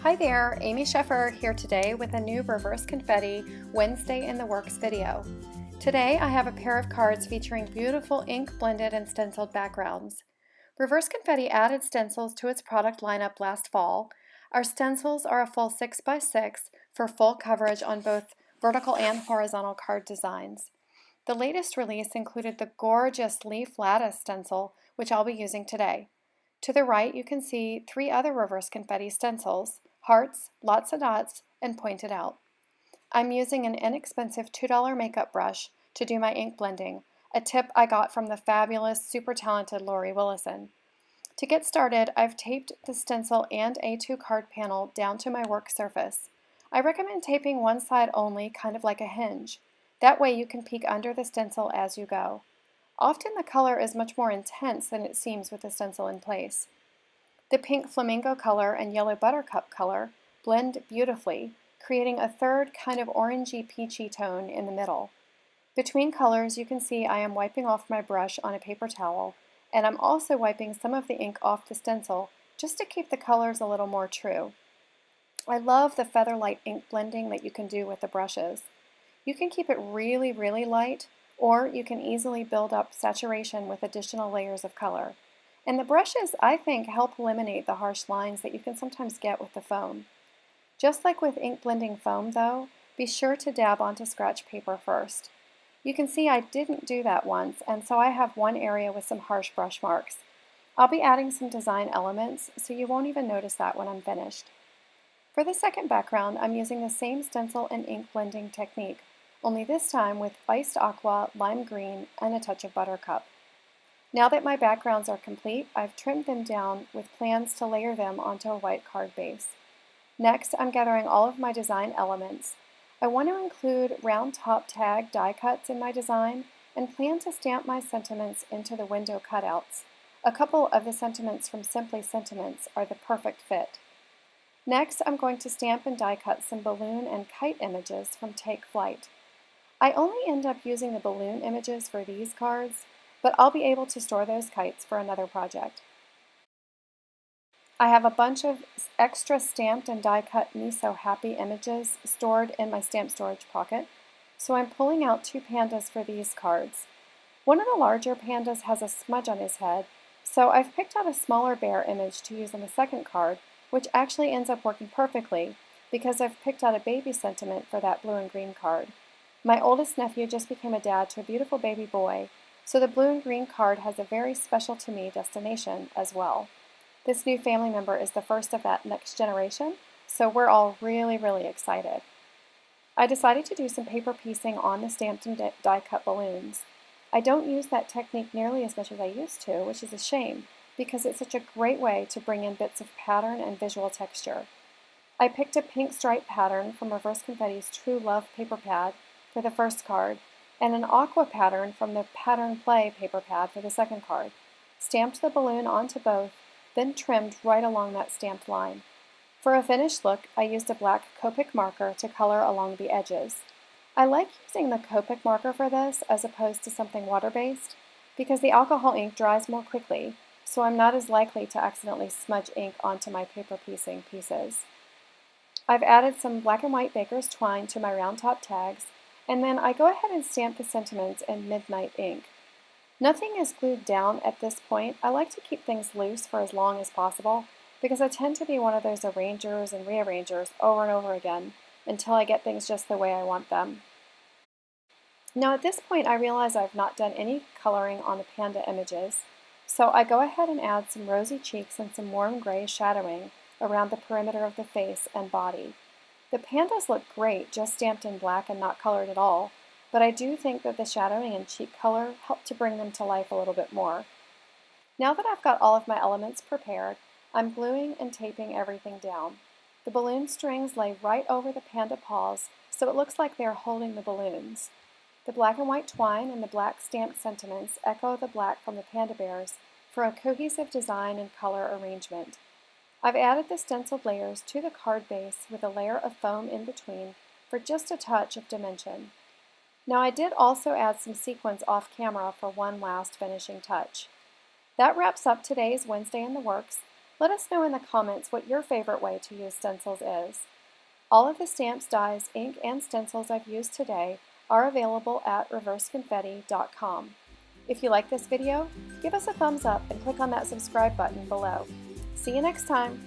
Hi there, Amy Sheffer here today with a new Reverse Confetti Wednesday in the Works video. Today I have a pair of cards featuring beautiful ink blended and stenciled backgrounds. Reverse Confetti added stencils to its product lineup last fall. Our stencils are a full 6x6 for full coverage on both vertical and horizontal card designs. The latest release included the gorgeous leaf lattice stencil, which I'll be using today. To the right, you can see 3 other Reverse Confetti stencils: hearts, lots of dots, and pointed out. I'm using an inexpensive $2 makeup brush to do my ink blending, a tip I got from the fabulous, super talented Lori Willison. To get started, I've taped the stencil and A2 card panel down to my work surface. I recommend taping one side only, kind of like a hinge. That way you can peek under the stencil as you go. Often the color is much more intense than it seems with the stencil in place. The pink flamingo color and yellow buttercup color blend beautifully, creating a third kind of orangey peachy tone in the middle. Between colors, you can see I am wiping off my brush on a paper towel, and I'm also wiping some of the ink off the stencil just to keep the colors a little more true. I love the featherlight ink blending that you can do with the brushes. You can keep it really, really light, or you can easily build up saturation with additional layers of color. And the brushes, I think, help eliminate the harsh lines that you can sometimes get with the foam. Just like with ink blending foam though, be sure to dab onto scratch paper first. You can see I didn't do that once, and so I have one area with some harsh brush marks. I'll be adding some design elements, so you won't even notice that when I'm finished. For the second background, I'm using the same stencil and ink blending technique, only this time with iced aqua, lime green, and a touch of buttercup. Now that my backgrounds are complete, I've trimmed them down with plans to layer them onto a white card base. Next, I'm gathering all of my design elements. I want to include round top tag die cuts in my design and plan to stamp my sentiments into the window cutouts. A couple of the sentiments from Simply Sentiments are the perfect fit. Next, I'm going to stamp and die cut some balloon and kite images from Take Flight. I only end up using the balloon images for these cards, but I'll be able to store those kites for another project. I have a bunch of extra stamped and die-cut Me So Happy images stored in my stamp storage pocket, so I'm pulling out 2 pandas for these cards. One of the larger pandas has a smudge on his head, so I've picked out a smaller bear image to use on the second card, which actually ends up working perfectly because I've picked out a baby sentiment for that blue and green card. My oldest nephew just became a dad to a beautiful baby boy, so the blue and green card has a very special to me destination as well. This new family member is the first of that next generation, so we're all really, really excited. I decided to do some paper piecing on the stamped and die-cut balloons. I don't use that technique nearly as much as I used to, which is a shame, because it's such a great way to bring in bits of pattern and visual texture. I picked a pink stripe pattern from Reverse Confetti's True Love paper pad for the first card, and an aqua pattern from the Pattern Play paper pad for the second card. Stamped the balloon onto both, then trimmed right along that stamped line. For a finished look, I used a black Copic marker to color along the edges. I like using the Copic marker for this as opposed to something water-based because the alcohol ink dries more quickly, so I'm not as likely to accidentally smudge ink onto my paper piecing pieces. I've added some black and white baker's twine to my round top tags, and then I go ahead and stamp the sentiments in Midnight ink. Nothing is glued down at this point. I like to keep things loose for as long as possible because I tend to be one of those arrangers and rearrangers over and over again until I get things just the way I want them. Now at this point I realize I've not done any coloring on the panda images, so I go ahead and add some rosy cheeks and some warm gray shadowing around the perimeter of the face and body. The pandas look great just stamped in black and not colored at all, but I do think that the shadowing and cheek color help to bring them to life a little bit more. Now that I've got all of my elements prepared, I'm gluing and taping everything down. The balloon strings lay right over the panda paws, so it looks like they're holding the balloons. The black and white twine and the black stamped sentiments echo the black from the panda bears for a cohesive design and color arrangement. I've added the stenciled layers to the card base with a layer of foam in between for just a touch of dimension. Now I did also add some sequins off camera for one last finishing touch. That wraps up today's Wednesday in the Works. Let us know in the comments what your favorite way to use stencils is. All of the stamps, dies, ink, and stencils I've used today are available at reverseconfetti.com. If you like this video, give us a thumbs up and click on that subscribe button below. See you next time!